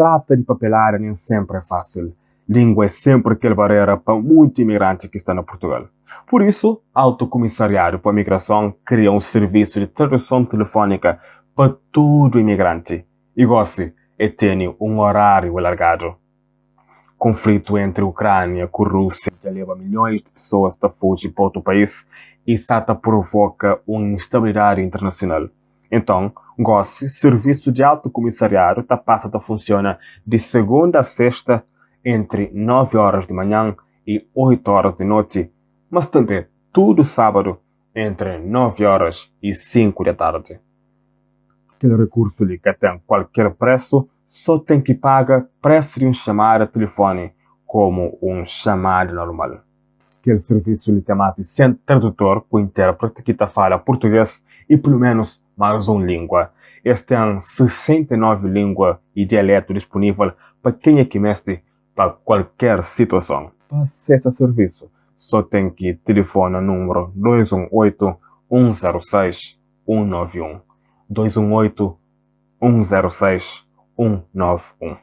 trata de papelada nem sempre é fácil. Língua é sempre aquela barreira para muitos imigrantes que estão em Portugal. Por isso, o Alto Comissariado para a Migração cria um serviço de tradução telefônica para todo imigrante. E goste, e tem um horário alargado. Conflito entre Ucrânia e Rússia já leva milhões de pessoas a fugir para outro país e SATA provoca uma instabilidade internacional. Então, GOSSE, Serviço de Alto Comissariado, passa a funcionar de segunda a sexta entre 9 horas de manhã e 8 horas de noite, mas também todo sábado entre 9 horas e 5 da tarde. Aquele recurso ali que tem qualquer preço, só tem que pagar preço de uma chamada de telefone, como uma chamada normal. Aquele serviço ali tem mais de 100 tradutor com intérprete que fala português e pelo menos mais uma língua. Este tem 69 línguas e dialetos disponíveis para quem é que mestre para qualquer situação. Para acessar o serviço, só tem que telefonar o número 218-106-191. 218-106-191.